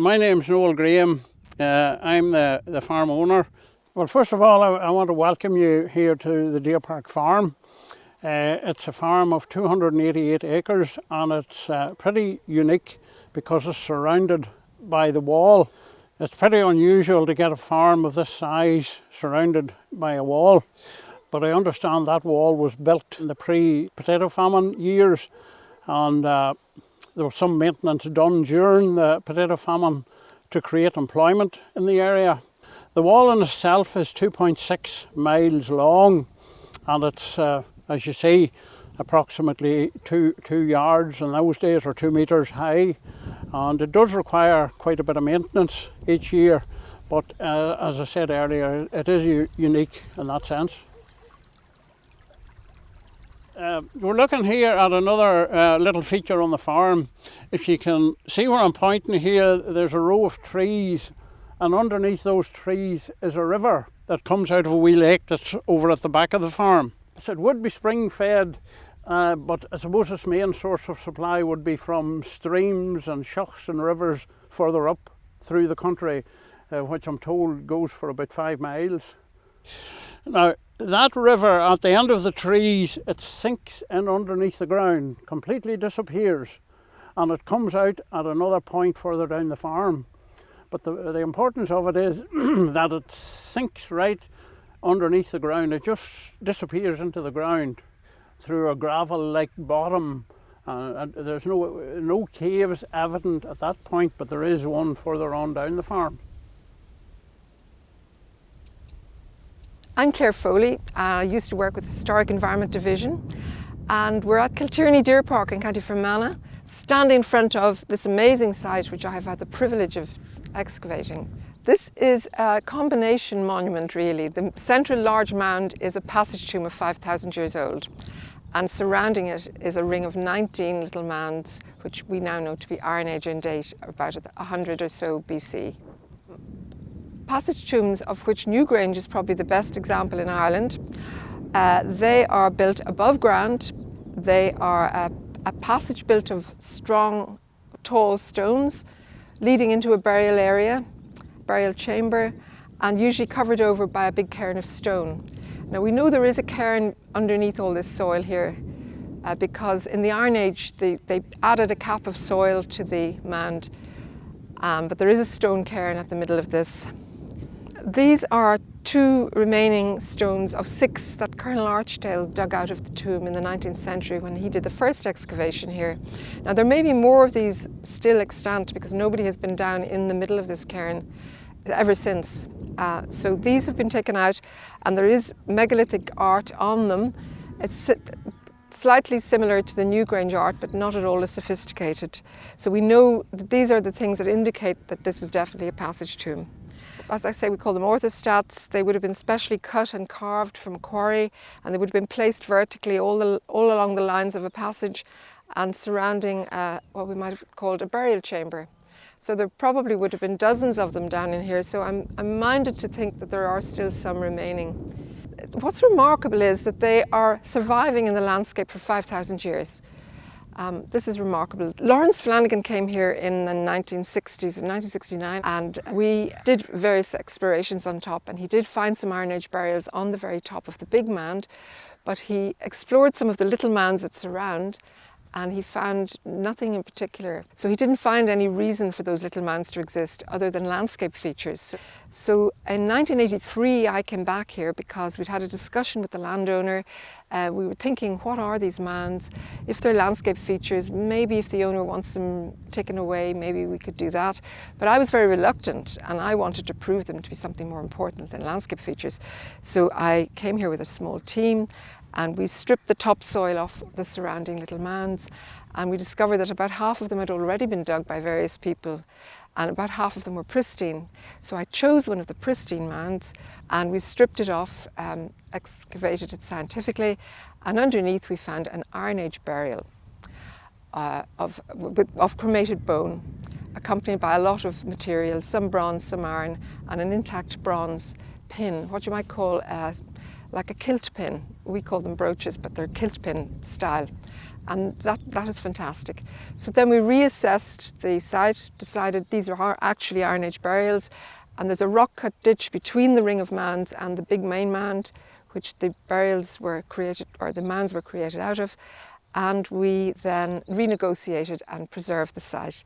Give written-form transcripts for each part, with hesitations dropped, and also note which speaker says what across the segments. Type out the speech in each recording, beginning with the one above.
Speaker 1: My name's Noel Graham. I'm the farm owner. Well, first of all, I want to welcome you here to the Deer Park Farm. It's a farm of 288 acres and it's pretty unique because it's surrounded by the wall. It's pretty unusual to get a farm of this size surrounded by a wall, but I understand that wall was built in the pre-potato famine years, and there was some maintenance done during the potato famine to create employment in the area. The wall in itself is 2.6 miles long, and it's, as you see, approximately two yards in those days, or 2 meters high. And it does require quite a bit of maintenance each year, but as I said earlier, it is unique in that sense. We're looking here at another little feature on the farm. If you can see where I'm pointing here, there's a row of trees, and underneath those trees is a river that comes out of a wee lake that's over at the back of the farm. So it would be spring fed, but I suppose its main source of supply would be from streams and shucks and rivers further up through the country, which I'm told goes for about 5 miles. Now, that river at the end of the trees, it sinks in underneath the ground, completely disappears, and it comes out at another point further down the farm. But the importance of it is that it sinks right underneath the ground. It just disappears into the ground through a gravel-like bottom. There's no caves evident at that point, but there is one further on down the farm.
Speaker 2: I'm Claire Foley. I used to work with the Historic Environment Division, and we're at Kiltierney Deer Park in County Fermanagh, standing in front of this amazing site which I have had the privilege of excavating. This is a combination monument, really. The central large mound is a passage tomb of 5,000 years old, and surrounding it is a ring of 19 little mounds, which we now know to be Iron Age in date, about 100 or so BC. Passage tombs, of which Newgrange is probably the best example in Ireland. They are built above ground. They are a passage built of strong, tall stones leading into a burial area, burial chamber, and usually covered over by a big cairn of stone. Now we know there is a cairn underneath all this soil here because in the Iron Age they added a cap of soil to the mound, but there is a stone cairn at the middle of this. These are 2 remaining stones of 6 that Colonel Archdale dug out of the tomb in the 19th century when he did the first excavation here. Now there may be more of these still extant because nobody has been down in the middle of this cairn ever since. So these have been taken out, and there is megalithic art on them. It's slightly similar to the Newgrange art, but not at all as sophisticated. So we know that these are the things that indicate that this was definitely a passage tomb. As I say, we call them orthostats. They would have been specially cut and carved from a quarry, and they would have been placed vertically all along the lines of a passage and surrounding what we might have called a burial chamber. So there probably would have been dozens of them down in here, so I'm minded to think that there are still some remaining. What's remarkable is that they are surviving in the landscape for 5,000 years. This is remarkable. Lawrence Flanagan came here in the 1960s, in 1969, and we did various explorations on top, and he did find some Iron Age burials on the very top of the big mound, but he explored some of the little mounds that surround, and he found nothing in particular. So he didn't find any reason for those little mounds to exist other than landscape features. So in 1983 I came back here because we'd had a discussion with the landowner. We were thinking, what are these mounds? If they're landscape features, maybe if the owner wants them taken away, maybe we could do that. But I was very reluctant, and I wanted to prove them to be something more important than landscape features. So I came here with a small team, and we stripped the topsoil off the surrounding little mounds, and we discovered that about half of them had already been dug by various people, and about half of them were pristine. So I chose one of the pristine mounds, and we stripped it off, excavated it scientifically, and underneath we found an Iron Age burial of cremated bone, accompanied by a lot of material, some bronze, some iron, and an intact bronze pin, what you might call like a kilt pin. We call them brooches, but they're kilt pin style. And that is fantastic. So then we reassessed the site, decided these are actually Iron Age burials, and there's a rock cut ditch between the Ring of Mounds and the big main mound, which the burials were created, or the mounds were created out of. And we then renegotiated and preserved the site.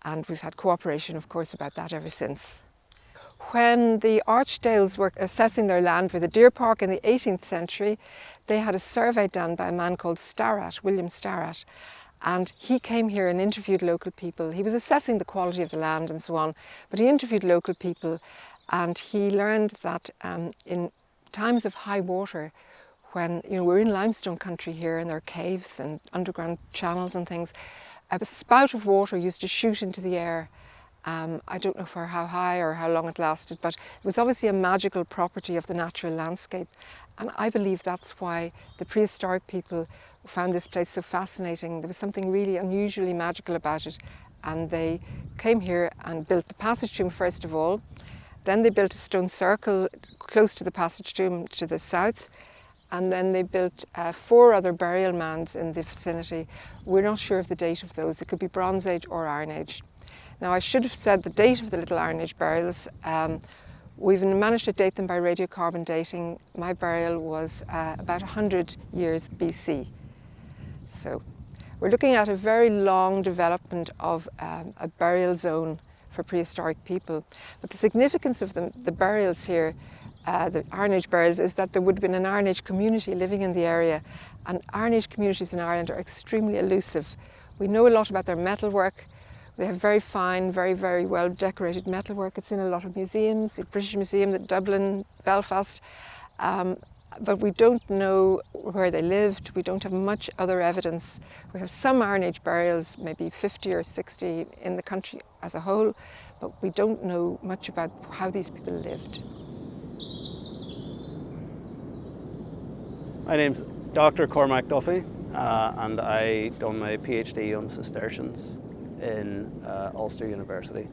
Speaker 2: And we've had cooperation, of course, about that ever since. When the Archdales were assessing their land for the deer park in the 18th century, they had a survey done by a man called Starratt, William Starratt, and he came here and interviewed local people. He was assessing the quality of the land and so on, but he interviewed local people, and he learned that in times of high water, when we're in limestone country here and there are caves and underground channels and things, a spout of water used to shoot into the air. I don't know for how high or how long it lasted, but it was obviously a magical property of the natural landscape. And I believe that's why the prehistoric people found this place so fascinating. There was something really unusually magical about it. And they came here and built the passage tomb first of all. Then they built a stone circle close to the passage tomb to the south. And then they built 4 other burial mounds in the vicinity. We're not sure of the date of those. They could be Bronze Age or Iron Age. Now, I should have said the date of the little Iron Age burials. We've managed to date them by radiocarbon dating. My burial was about 100 years BC. So we're looking at a very long development of a burial zone for prehistoric people. But the significance of the burials here, the Iron Age burials, is that there would have been an Iron Age community living in the area. And Iron Age communities in Ireland are extremely elusive. We know a lot about their metalwork. They have very fine, very, very well decorated metalwork. It's in a lot of museums, the British Museum, the Dublin, Belfast. But we don't know where they lived. We don't have much other evidence. We have some Iron Age burials, maybe 50 or 60 in the country as a whole, but we don't know much about how these people lived.
Speaker 3: My name's Dr. Cormac Duffy, and I done my PhD on Cistercians in Ulster University.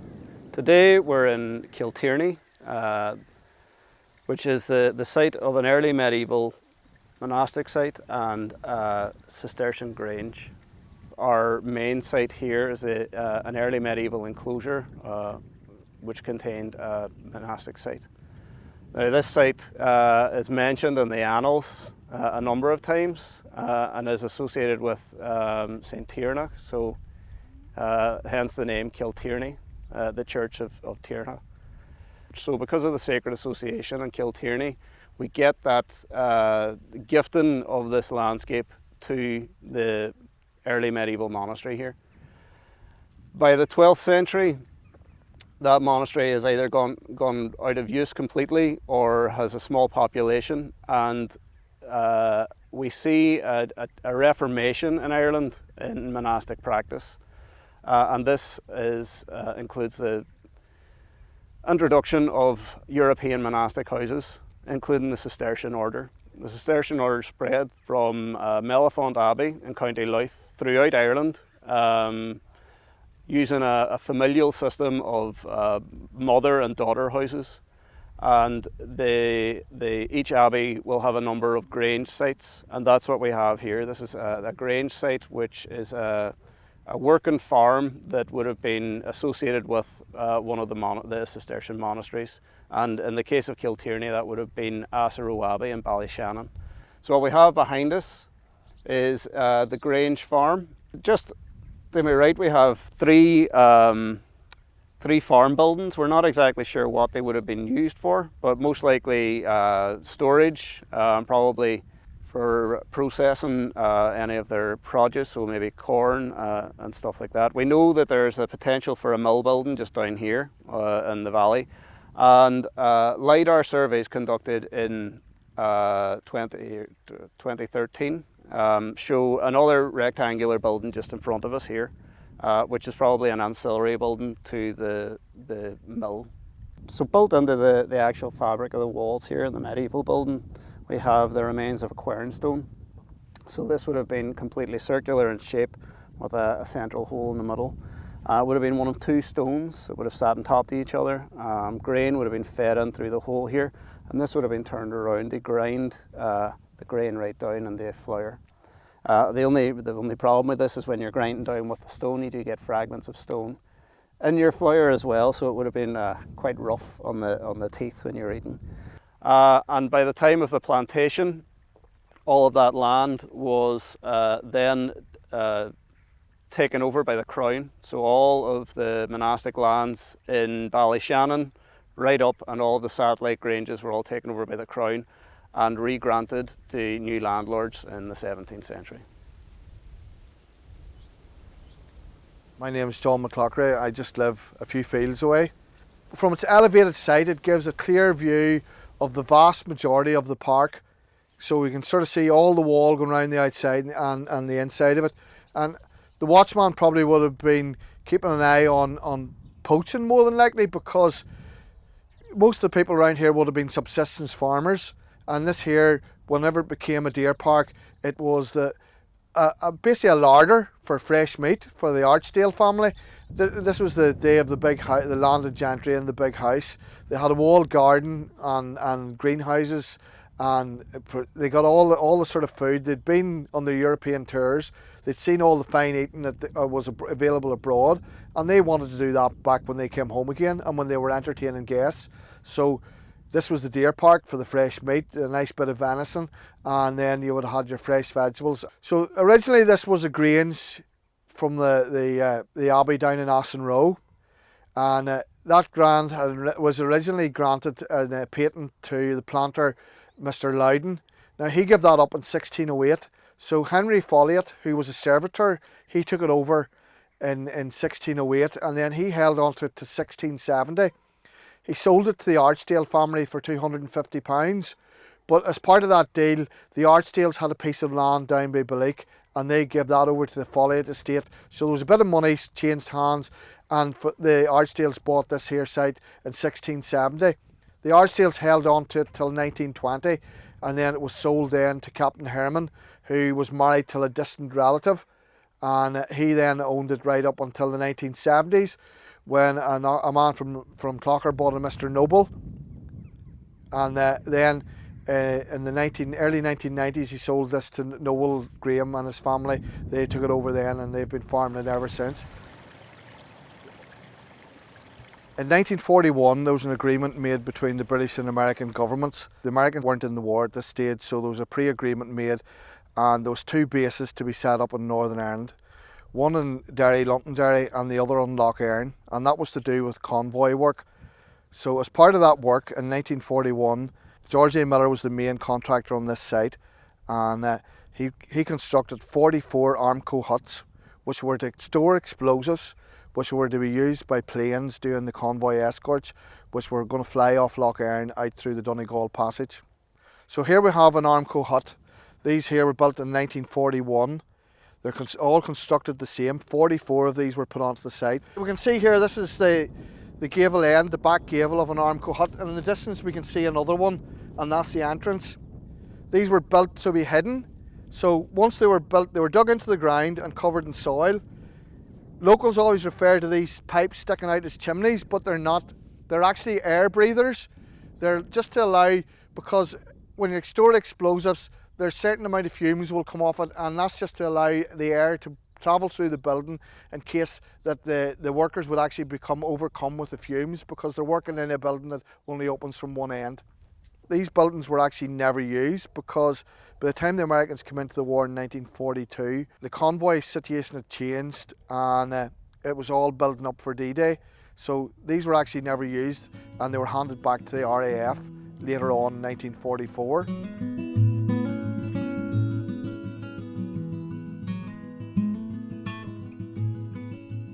Speaker 3: Today we're in Kiltierney, which is the site of an early medieval monastic site and Cistercian grange. Our main site here is an early medieval enclosure which contained a monastic site. Now, this site is mentioned in the annals a number of times and is associated with St. Tierna, so hence the name Kiltierney, the Church of Tierna. So because of the sacred association in Kiltierney, we get that gifting of this landscape to the early medieval monastery here. By the 12th century, that monastery has either gone out of use completely or has a small population, and we see a reformation in Ireland in monastic practice. And this includes the introduction of European monastic houses, including the Cistercian order. The Cistercian order spread from Mellifont Abbey in County Louth throughout Ireland, using a familial system of mother and daughter houses. And each abbey will have a number of grange sites, and that's what we have here. This is a grange site, which is a working farm that would have been associated with one of the Cistercian monasteries. And in the case of Kiltierney, that would have been Assaroe Abbey in Ballyshannon. So what we have behind us is the Grange farm. Just to my right, we have three farm buildings. We're not exactly sure what they would have been used for, but most likely storage, probably for processing any of their produce, so maybe corn and stuff like that. We know that there's a potential for a mill building just down here in the valley. And LiDAR surveys conducted in 2013 show another rectangular building just in front of us here, which is probably an ancillary building to the mill. So built into the actual fabric of the walls here in the medieval building, we have the remains of a quernstone. So this would have been completely circular in shape with a central hole in the middle. It would have been one of two stones that would have sat on top to each other. Grain would have been fed in through the hole here, and this would have been turned around to grind the grain right down in the flour. The only problem with this is when you're grinding down with the stone, you do get fragments of stone in your flour as well, so it would have been quite rough on the teeth when you're eating. And by the time of the plantation, all of that land was then taken over by the Crown. So all of the monastic lands in Ballyshannon, right up, and all of the satellite granges were all taken over by the Crown and re-granted to new landlords in the 17th century.
Speaker 4: My name is John McClockery. I just live a few fields away. From its elevated site, it gives a clear view of the vast majority of the park. So we can sort of see all the wall going around the outside and the inside of it. And the watchman probably would have been keeping an eye on poaching more than likely, because most of the people around here would have been subsistence farmers. And this here, whenever it became a deer park, it was basically a larder for fresh meat for the Archdale family. This was the day of the big house, the landed gentry in the big house. They had a walled garden and greenhouses, and they got all the sort of food. They'd been on their European tours. They'd seen all the fine eating that was available abroad, and they wanted to do that back when they came home again and when they were entertaining guests. So this was the deer park for the fresh meat, a nice bit of venison, and then you would have had your fresh vegetables. So originally this was a grange from the abbey down in Aston Row, and that grant was originally granted a patent to the planter Mr. Loudon. Now he gave that up in 1608. So Henry Folliott, who was a servitor, he took it over in 1608, and then he held on to it to 1670. He sold it to the Archdale family for £250, but as part of that deal, the Archdales had a piece of land down by Balleek, and they gave that over to the Folliott estate. So there was a bit of money changed hands, and the Archdales bought this here site in 1670. The Archdales held on to it till 1920, and then it was sold then to Captain Herman, who was married to a distant relative, and he then owned it right up until the 1970s, when a man from Clocker bought a Mr. Noble, and then in the early 1990s he sold this to Noel Graham and his family. They took it over then, and they've been farming it ever since. In 1941, there was an agreement made between the British and American governments. The Americans weren't in the war at this stage, so there was a pre-agreement made, and there was two bases to be set up in Northern Ireland. One in Derry, Londonderry, and the other on Lough Erne, and that was to do with convoy work. So as part of that work, in 1941, George A. Miller was the main contractor on this site, and he constructed 44 Armco huts, which were to store explosives, which were to be used by planes doing the convoy escorts, which were going to fly off Lough Erne out through the Donegal Passage. So here we have an Armco hut. These here were built in 1941. They're all constructed the same. 44 of these were put onto the site. We can see here, this is the gable end, the back gable of an Armco hut, and in the distance we can see another one, and that's the entrance. These were built to be hidden. So once they were built, they were dug into the ground and covered in soil. Locals always refer to these pipes sticking out as chimneys, but they're not. They're actually air breathers. They're just to allow, because when you store explosives, there's a certain amount of fumes will come off it, and that's just to allow the air to travel through the building in case that the workers would actually become overcome with the fumes, because they're working in a building that only opens from one end. These buildings were actually never used, because by the time the Americans came into the war in 1942, the convoy situation had changed, and it was all building up for D-Day. So these were actually never used, and they were handed back to the RAF later on in 1944.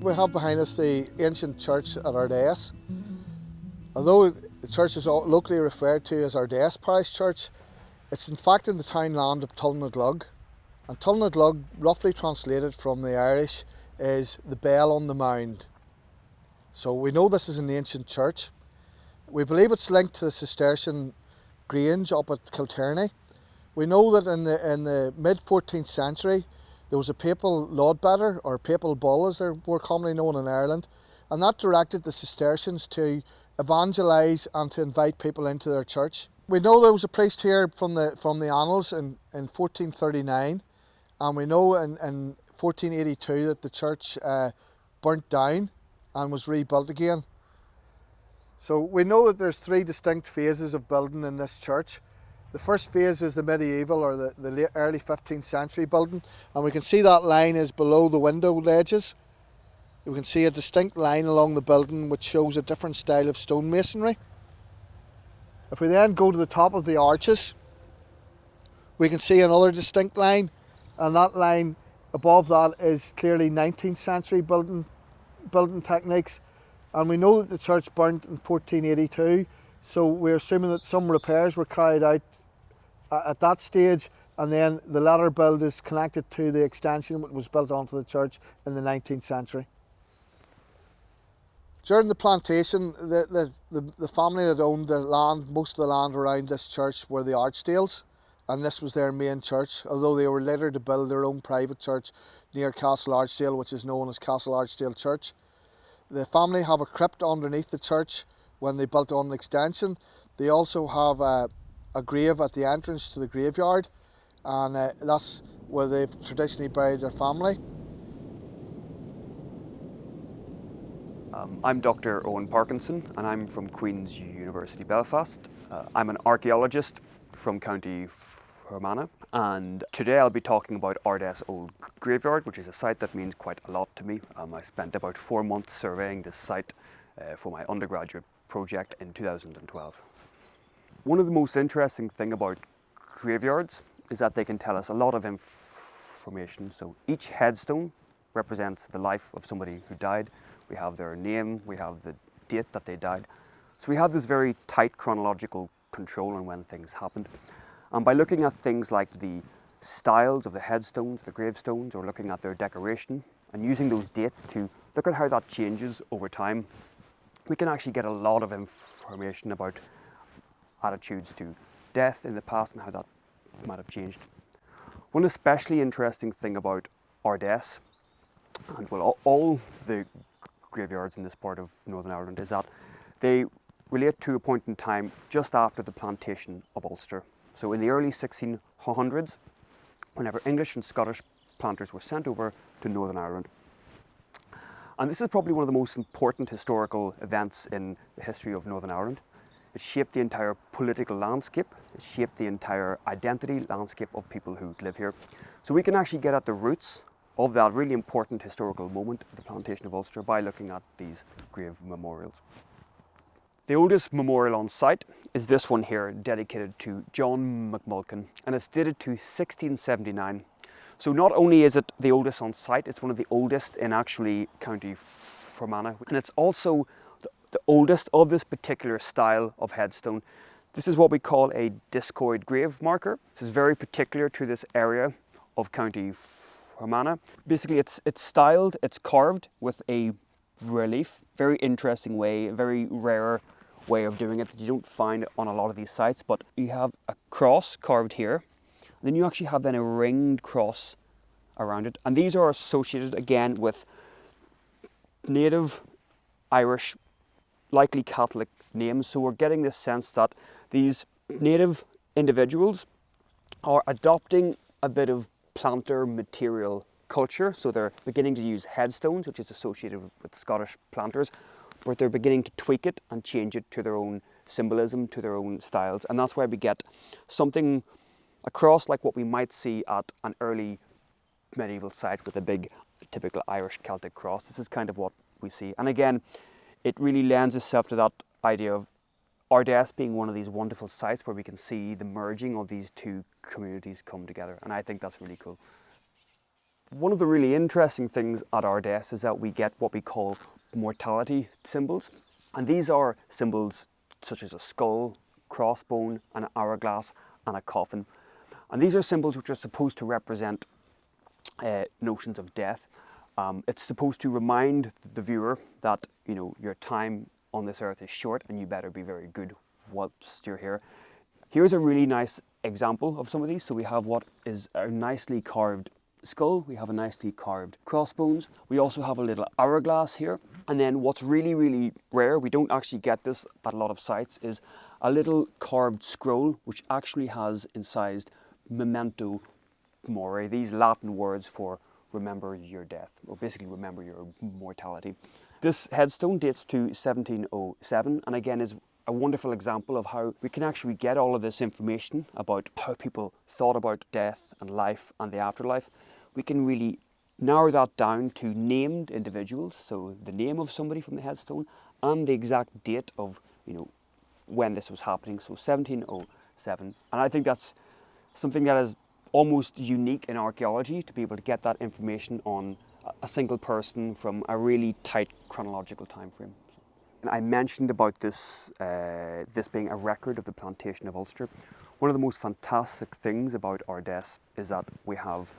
Speaker 4: We have behind us the ancient church at Ardess. Although the church is locally referred to as Ardess Parish Church, it's in fact in the townland of Tulnaglug. And Tulnaglug, roughly translated from the Irish, is the bell on the mound. So we know this is an ancient church. We believe it's linked to the Cistercian Grange up at Kiltierney. We know that in the mid-14th century, there was a papal laudbearer, or papal bull as they're more commonly known in Ireland, and that directed the Cistercians to evangelise and to invite people into their church. We know there was a priest here from the annals in 1439, And we know in 1482 that the church burnt down and was rebuilt again. So we know that there's three distinct phases of building in this church. The first phase is the medieval or the late early 15th century building, and we can see that line is below the window ledges. You can see a distinct line along the building which shows a different style of stonemasonry. If we then go to the top of the arches, we can see another distinct line, and that line above that is clearly 19th century building techniques. And we know that the church burnt in 1482, so we're assuming that some repairs were carried out at that stage, and then the latter build is connected to the extension that was built onto the church in the 19th century. During the plantation, the family that owned the land, most of the land around this church were the Archdales, and this was their main church, although they were later to build their own private church near Castle Archdale, which is known as Castle Archdale Church. The family have a crypt underneath the church when they built on the extension. They also have a grave at the entrance to the graveyard, and that's where they've traditionally buried their family.
Speaker 5: I'm Dr. Owen Parkinson, and I'm from Queen's University Belfast. I'm an archaeologist from County Fermanagh, and today I'll be talking about Ardess Old Graveyard, which is a site that means quite a lot to me. I spent about 4 months surveying this site for my undergraduate project in 2012. One of the most interesting things about graveyards is that they can tell us a lot of information. So each headstone represents the life of somebody who died. We have their name, we have the date that they died. So we have this very tight chronological control on when things happened. And by looking at things like the styles of the headstones, the gravestones, or looking at their decoration, and using those dates to look at how that changes over time, we can actually get a lot of information about attitudes to death in the past and how that might have changed. One especially interesting thing about Ardess, and well, all the graveyards in this part of Northern Ireland, is that they relate to a point in time just after the plantation of Ulster. So in the early 1600s, whenever English and Scottish planters were sent over to Northern Ireland. And this is probably one of the most important historical events in the history of Northern Ireland. It shaped the entire political landscape. It shaped the entire identity landscape of people who live here. So we can actually get at the roots of that really important historical moment, the plantation of Ulster, by looking at these grave memorials. The oldest memorial on site is this one here, dedicated to John McMulkin, and it's dated to 1679. So not only is it the oldest on site, it's one of the oldest in actually County Fermanagh, and it's also the oldest of this particular style of headstone. This is what we call a discoid grave marker. This is very particular to this area of County Fermanagh. Basically it's styled, it's carved with a relief, very interesting way, a very rare way of doing it that you don't find on a lot of these sites. But you have a cross carved here, and then you actually have then a ringed cross around it, and these are associated again with native Irish, likely Catholic names. So we're getting this sense that these native individuals are adopting a bit of planter material culture. So they're beginning to use headstones, which is associated with Scottish planters, but they're beginning to tweak it and change it to their own symbolism, to their own styles. And that's why we get something across like what we might see at an early medieval site with a big typical Irish Celtic cross. This is kind of what we see. And again, it really lends itself to that idea of Ardess being one of these wonderful sites where we can see the merging of these two communities come together. And I think that's really cool. One of the really interesting things at Ardess is that we get what we call mortality symbols. And these are symbols such as a skull, crossbone, an hourglass, and a coffin. And these are symbols which are supposed to represent notions of death. It's supposed to remind the viewer that, you know, your time on this earth is short and you better be very good whilst you're here. Here's a really nice example of some of these. So we have what is a nicely carved skull, we have a nicely carved crossbones, we also have a little hourglass here, and then what's really, really rare, we don't actually get this at a lot of sites, is a little carved scroll which actually has incised memento more, these Latin words for remember your death, or basically remember your mortality. This headstone dates to 1707 and again is a wonderful example of how we can actually get all of this information about how people thought about death and life and the afterlife. We can really narrow that down to named individuals, so the name of somebody from the headstone and the exact date of, when this was happening, so 1707. And I think that's something that is almost unique in archaeology, to be able to get that information on a single person from a really tight chronological time frame. And I mentioned about this being a record of the plantation of Ulster. One of the most fantastic things about Ardess is that we have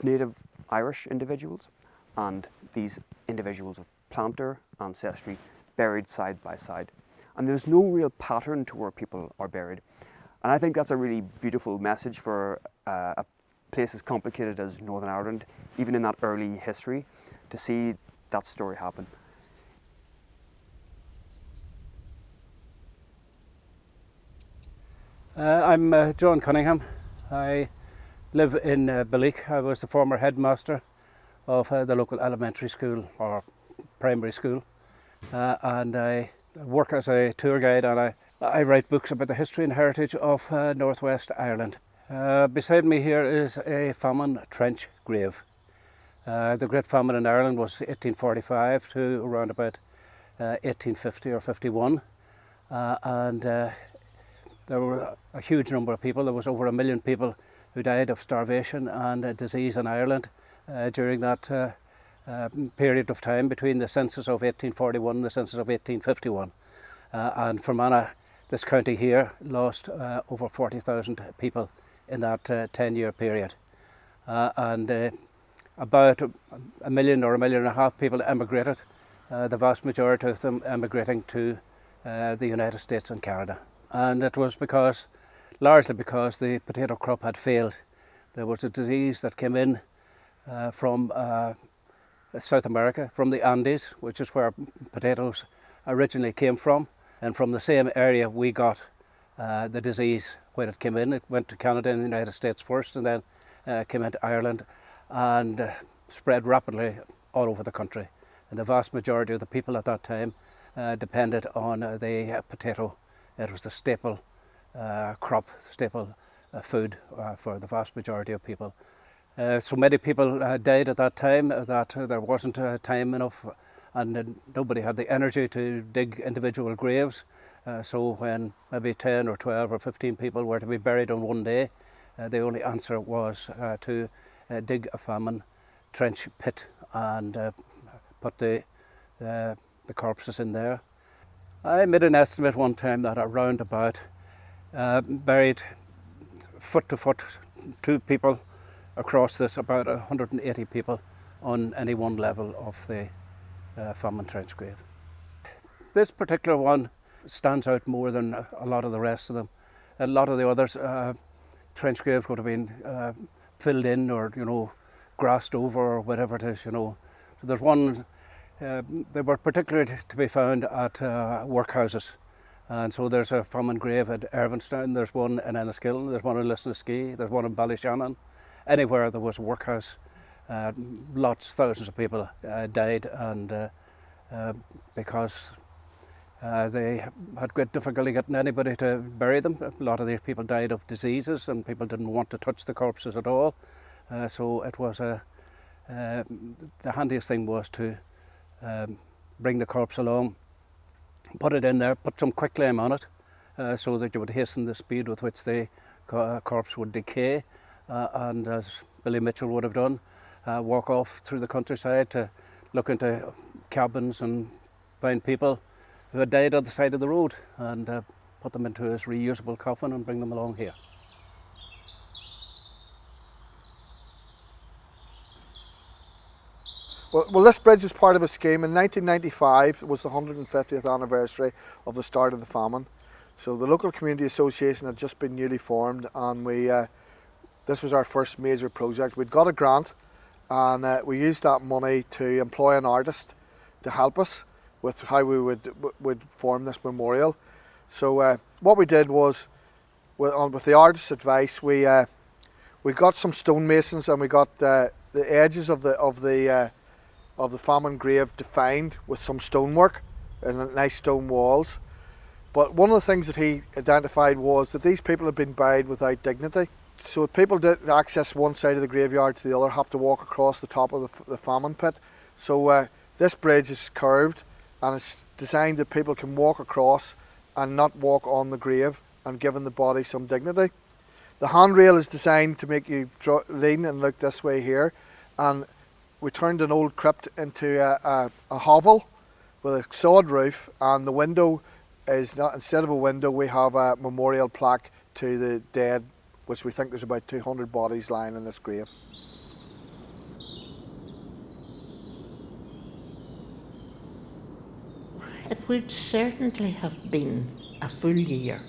Speaker 5: native Irish individuals and these individuals of planter ancestry buried side by side. And there's no real pattern to where people are buried. And I think that's a really beautiful message for a place as complicated as Northern Ireland, even in that early history, to see that story happen.
Speaker 6: I'm John Cunningham. I live in Balleek. I was the former headmaster of the local elementary school or primary school, and I work as a tour guide, and I write books about the history and heritage of Northwest Ireland. Beside me here is a famine trench grave. The Great Famine in Ireland was 1845 to around about 1850 or 51, and there were a huge number of people. There was over 1 million people who died of starvation and disease in Ireland during that period of time between the census of 1841 and the census of 1851. And Fermanagh, this county here, lost over 40,000 people in that 10-year period. And about 1 million or 1.5 million people emigrated, the vast majority of them emigrating to the United States and Canada. And it was largely because the potato crop had failed. There was a disease that came in from South America, from the Andes, which is where potatoes originally came from. And from the same area we got the disease when it came in. It went to Canada and the United States first, and then came into Ireland and spread rapidly all over the country. And the vast majority of the people at that time depended on the potato. It was the staple crop, staple food for the vast majority of people. So many people died at that time that there wasn't time enough, and nobody had the energy to dig individual graves. So when maybe 10 or 12 or 15 people were to be buried on one day, the only answer was to dig a famine trench pit and put the corpses in there. I made an estimate one time that around about buried foot to foot, 2 people across this, about 180 people on any one level of the famine trench grave. This particular one stands out more than a lot of the rest of them. A lot of the others, trench graves would have been filled in or, grassed over or whatever it is, So there's one, they were particularly to be found at workhouses. And so there's a famine grave at Ervinstown, there's one in Enniskillen, there's one in Lisnaskea, there's one in Ballyshannon. Anywhere there was a workhouse, thousands of people died, and because they had great difficulty getting anybody to bury them. A lot of these people died of diseases, and people didn't want to touch the corpses at all. So it was the handiest thing was to bring the corpse along, put it in there, put some quicklime on it, so that you would hasten the speed with which the corpse would decay, and as Billy Mitchell would have done, walk off through the countryside to look into cabins and find people who had died on the side of the road, and put them into his reusable coffin and bring them along here.
Speaker 4: Well, this bridge is part of a scheme. In 1995 was the 150th anniversary of the start of the famine. So the local community association had just been newly formed, and this was our first major project. We'd got a grant, and we used that money to employ an artist to help us with how we would form this memorial. So what we did was, with the artist's advice, we We got some stonemasons, and we got the edges of the Famine grave defined with some stonework and nice stone walls. But one of the things that he identified was that these people had been buried without dignity. So if people did access one side of the graveyard to the other, have to walk across the top of the Famine pit. So this bridge is curved, and it's designed that people can walk across and not walk on the grave, and giving the body some dignity. The handrail is designed to make you lean and look this way here, and we turned an old crypt into a hovel with a sod roof, and the window is not, instead of a window, we have a memorial plaque to the dead, which we think there's about 200 bodies lying in this grave.
Speaker 7: It would certainly have been a full year,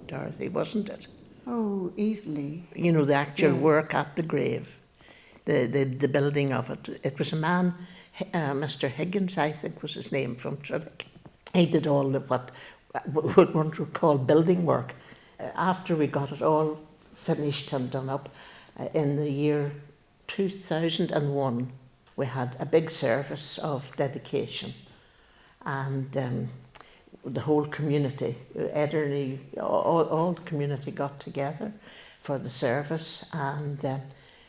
Speaker 7: Dorothy, wasn't it?
Speaker 8: Oh, easily.
Speaker 7: You know, the actual
Speaker 8: Yes.
Speaker 7: work at the grave, the building of it. It was a man, Mr. Higgins, I think was his name, from Trillick. He did all the what one would call building work. After we got it all finished and done up, in the year 2001, we had a big service of dedication, and the whole community, Ederney, all the community got together for the service, and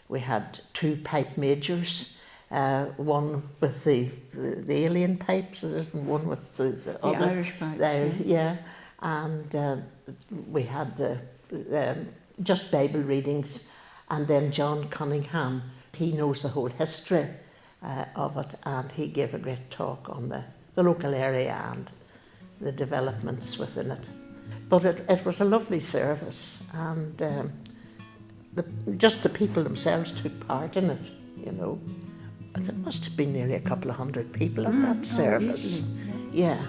Speaker 7: we had 2 pipe majors, one with the alien pipes and one with the other.
Speaker 8: Irish pipes.
Speaker 7: Yeah, and we had just Bible readings, and then John Cunningham, he knows the whole history of it, and he gave a great talk on the local area and the developments within it. But it was a lovely service, and just the people themselves took part in it, you know. There must have been nearly a couple of hundred people at that service.
Speaker 8: Easily,
Speaker 7: Yeah.